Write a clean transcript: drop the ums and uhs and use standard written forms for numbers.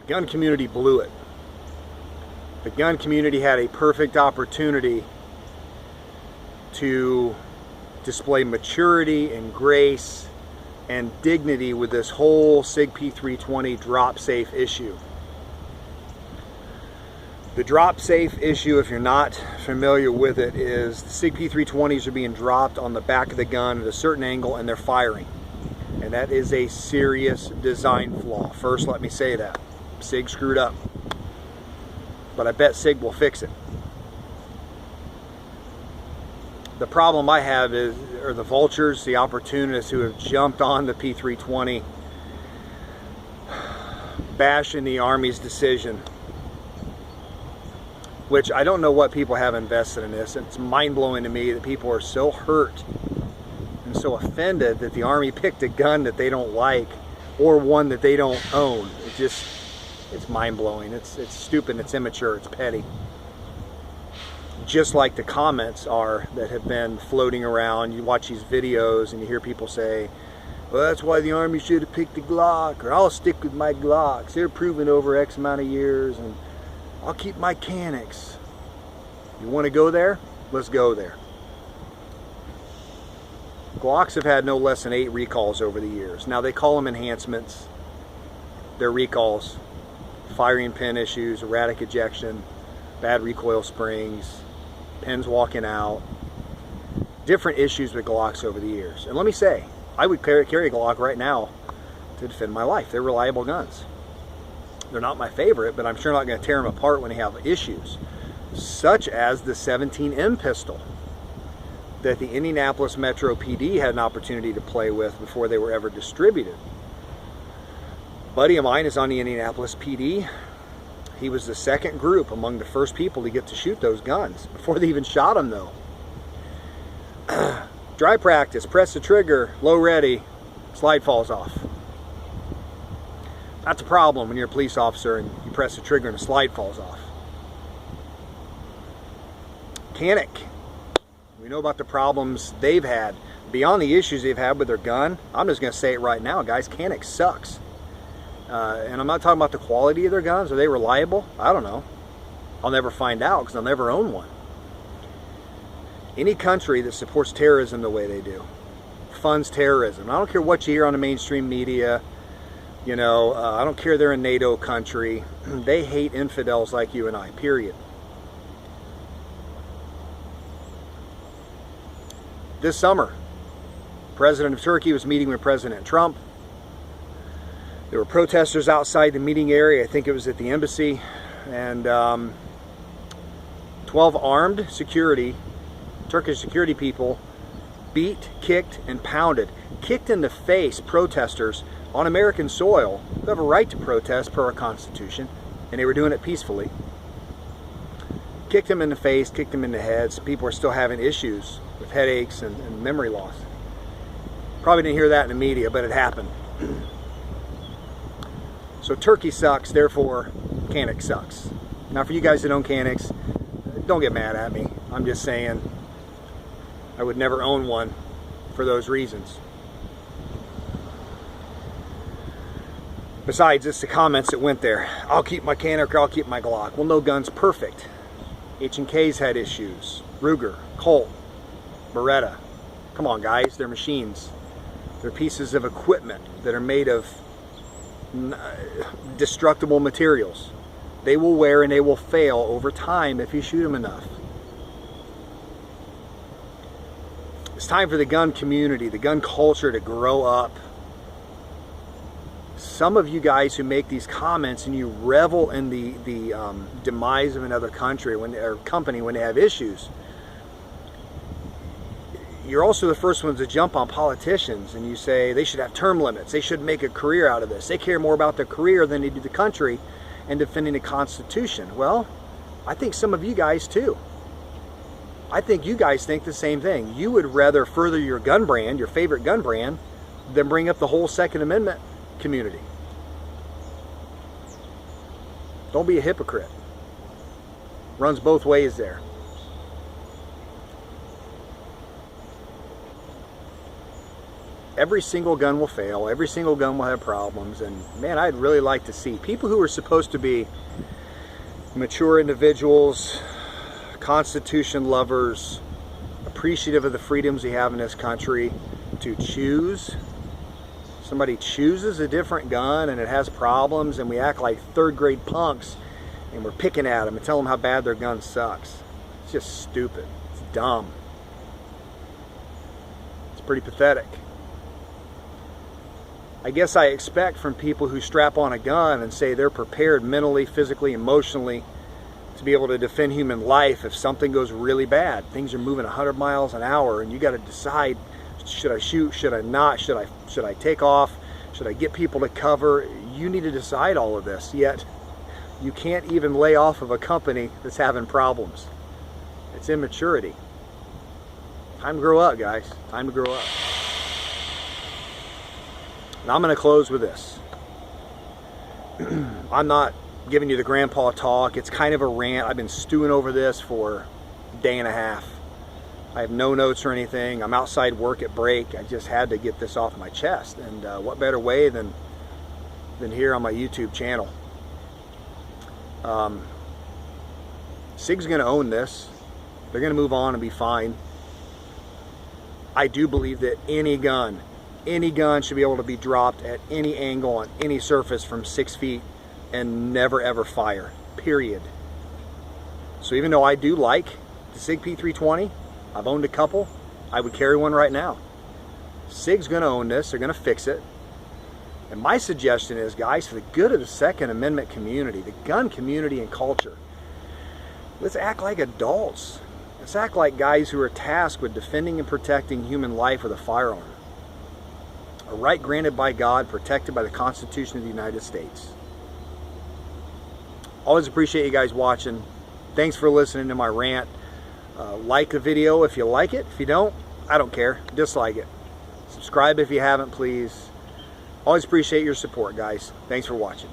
The gun community blew it. The gun community had a perfect opportunity to display maturity and grace and dignity with this whole Sig P320 drop safe issue. The drop safe issue, if you're not familiar with it, is the Sig P320s are being dropped on the back of the gun at a certain angle and they're firing. And that is a serious design flaw. First, let me say that. Sig screwed up. But I bet Sig will fix it. The problem I have are the vultures, the opportunists who have jumped on the P320, bashing the Army's decision, which I don't know what people have invested in this. It's mind-blowing to me that people are so hurt and so offended that the Army picked a gun that they don't like or one that they don't own. It's mind-blowing. It's stupid, it's immature, it's petty. Just like the comments are that have been floating around. You watch these videos and you hear people say, well, that's why the Army should have picked the Glock, or I'll stick with my Glocks. They're proven over X amount of years, and I'll keep my Canics. You want to go there? Let's go there. Glocks have had no less than 8 recalls over the years. Now they call them enhancements. They're recalls. Firing pin issues, erratic ejection, bad recoil springs, pins walking out, different issues with Glocks over the years. And let me say, I would carry a Glock right now to defend my life. They're reliable guns. They're not my favorite, but I'm sure not going to tear them apart when they have issues, such as the 17M pistol that the Indianapolis Metro PD had an opportunity to play with before they were ever distributed. A buddy of mine is on the Indianapolis PD. He was the second group among the first people to get to shoot those guns before they even shot them, though. Dry practice, press the trigger, low ready, slide falls off. That's a problem when you're a police officer and you press the trigger and the slide falls off. Canic, we know about the problems they've had. Beyond the issues they've had with their gun, I'm just going to say it right now, guys, Canic sucks. And I'm not talking about the quality of their guns. Are they reliable? I don't know. I'll never find out because I'll never own one. Any country that supports terrorism the way they do, funds terrorism. I don't care what you hear on the mainstream media. You know, I don't care they're a NATO country. They hate infidels like you and I, period. This summer, the President of Turkey was meeting with President Trump. There were protesters outside the meeting area. I think it was at the embassy. And 12 armed security, Turkish security people, beat, kicked, and pounded, kicked in the face protesters on American soil who have a right to protest per our Constitution, and they were doing it peacefully. Kicked them in the face, kicked them in the head. Some people are still having issues with headaches and memory loss. Probably didn't hear that in the media, but it happened. So Turkey sucks, therefore Canic sucks. Now for you guys that own Canics, don't get mad at me. I'm just saying I would never own one for those reasons. Besides, it's the comments that went there. I'll keep my Canic or I'll keep my Glock. Well, no gun's perfect. H&K's had issues. Ruger, Colt, Beretta. Come on guys, they're machines. They're pieces of equipment that are made of destructible materials. They will wear and they will fail over time if you shoot them enough. It's time for the gun community, the gun culture to grow up. Some of you guys who make these comments and you revel in the demise of another country or company when they have issues, you're also the first ones to jump on politicians and you say they should have term limits, they should make a career out of this, they care more about their career than they do the country and defending the Constitution. Well, I think some of you guys too. I think you guys think the same thing. You would rather further your gun brand, your favorite gun brand, than bring up the whole Second Amendment community. Don't be a hypocrite. Runs both ways there. every single gun will fail. Every single gun will have problems. And man, I'd really like to see people who are supposed to be mature individuals, Constitution lovers, appreciative of the freedoms we have in this country, to choose. Somebody chooses a different gun and it has problems, and we act like third grade punks and we're picking at them and telling them how bad their gun sucks. It's just stupid. It's dumb. It's pretty pathetic. I guess I expect from people who strap on a gun and say they're prepared mentally, physically, emotionally to be able to defend human life if something goes really bad. Things are moving 100 miles an hour and you got to decide, should I shoot, should I not, should I take off, should I get people to cover? You need to decide all of this, yet you can't even lay off of a company that's having problems. It's immaturity. Time to grow up, guys. Time to grow up. And I'm going to close with this. I'm not giving you the grandpa talk. It's kind of a rant. I've been stewing over this for a day and a half. I have no notes or anything. I'm outside work at break. I just had to get this off my chest. And what better way than here on my YouTube channel. Sig's going to own this. They're going to move on and be fine. I do believe that any gun should be able to be dropped at any angle on any surface from 6 feet and never ever fire, period. So even though I do like the Sig P320, I've owned a couple, I would carry one right now. Sig's going to own this. They're going to fix it. And my suggestion is, guys, for the good of the Second Amendment community, the gun community and culture, let's act like adults. Let's act like guys who are tasked with defending and protecting human life with a firearm. A right granted by God, protected by the Constitution of the United States. Always appreciate you guys watching. Thanks for listening to my rant. Like the video if you like it. If you don't, I don't care. Dislike it. Subscribe if you haven't, please. Always appreciate your support, guys. Thanks for watching.